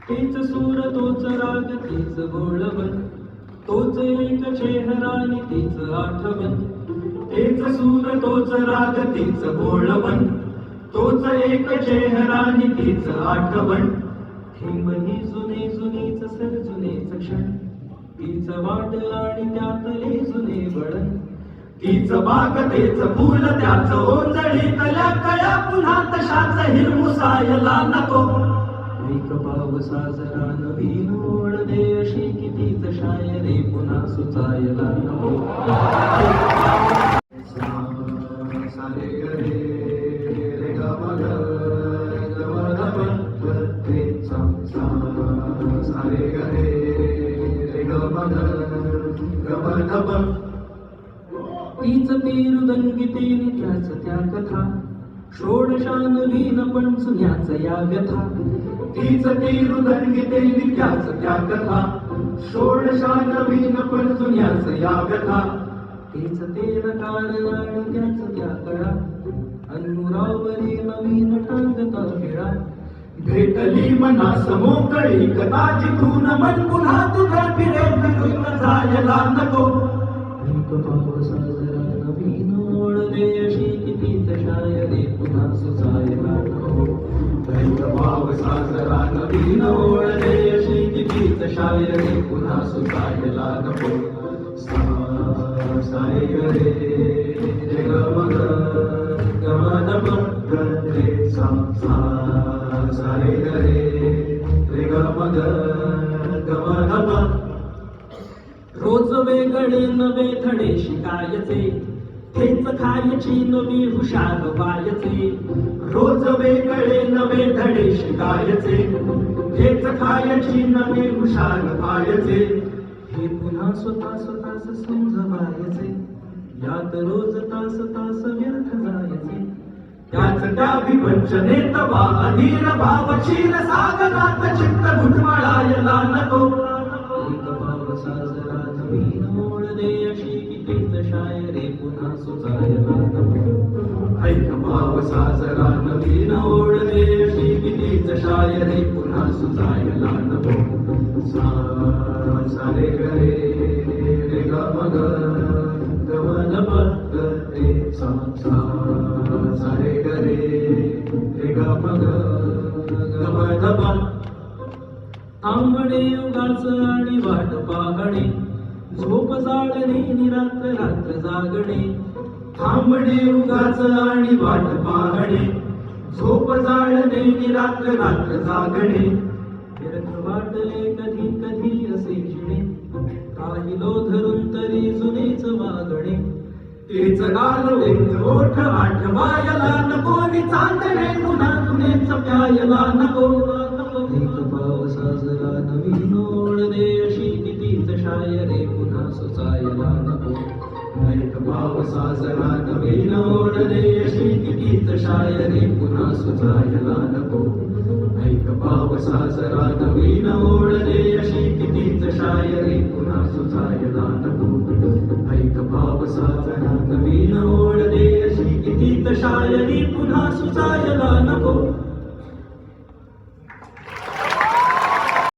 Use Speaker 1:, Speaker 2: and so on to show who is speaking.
Speaker 1: तेच सूर तोच राग तेच गोळवन, तोच एक चेहरानी तेच आठवण. तेच सूर तोच राग तेच गोळवन, तोच एक चेहरानी तेच आठवण. थेंब ही जुने जुनेच सर्जुनेच क्षण, तीच वाट आणि त्यातले जुने वळण. तीच बाग तेच फूल त्याच ओंजळीतल्या कळ्या, पुन्हा तशाच हिरमुसायला नको. एक भाव साजरा नवीन ओळ दे, अशी कितीच शायरी पुन्हा सुचायला नको. सारे गरे रे ग म ग ग म ग प रे सा सा. सारे गरे रे ग म ग ग म ग प. तीच ती रुदंगितेने त्याच त्या कथा, षोडशानवीन पण जुन्याच या व्यथा. तीच ती रुदंगितेने त्याच त्या कथा, षोडशानवीन पण जुन्याच या व्यथा. तीच ते नकार आणि त्याच त्या कळा, अनुरावरी नवीन टांगता खेळा. भेटली मनास मोकळी कथा, जिथून मन पुन्हा तुझ्या फिरे फिरून जायला नको. एक भाव साजरा नवीन ओळ दे, अशी कितीच शायरी पुन्हा सुचायला नको. एक भाव साजरा नवीन ओळ दे, अशी कितीच शायरी पुन्हा सुचायला नको. सा सारे गरे रे ग म ग ग म ग प रे सा सा. सारे गरे रे ग म ग ग म ग प. रोज वेगळे नवे धडे शिकायचे, तेच खायची नवी हुशार व्हायचे. रोज वेगळे नवे धडे शिकायचे, तेच खायची नवी हुशार व्हायचे. हे पुन्हा स्वतः स्वतःच समजवायचे, यात रोज तास तास व्यर्थ जायचे. त्याच त्या विवंचनेत वा अधीर भाव क्षीर सागरात चित्त घुटमळायला नको. एक भाव साजरा नवीन ओळ दे, अशी कितीच शायरी पुन्हा सुचायला नको. एक भाव साजरा नवीन ओळ दे, अशी कितीच शायरी पुन्हा सुचायला नको. सा सारे गरे रे ग म ग ग म ग प रे सा सा. सारे गरे रे ग म ग ग म ग प. थांबणे युगाच आणि वाट पाहणे, झोप जाळणे निरात्र रात्र जागणे. थांबणे युगाच आणि वाट पाहणे, झोप जाळणे निरात्र रात्र जागणे. व्यर्थ वाटले कधी कधी असे जिणे, राहिलो धरून तरी जुनेच वागणे. तेच गालवेच ओठ आठवायला नको, नि चांदणे पुन्हा जुनेच प्यायला नको. एक भाव साजरा नवीन ओळ दे, अशी कितीच शायरी पुन्हा सुचायला नको. एक भाव साजरा नवीन ओळ दे, अशी कितीच शायरी पुन्हा सुचायला नको. एक भाव साजरा नवीन ओळ दे, अशी कितीच शायरी पुन्हा सुचायला नको. एक भाव साजरा नवीन ओळ दे, अशी कितीच शायरी पुन्हा सुचायला नको.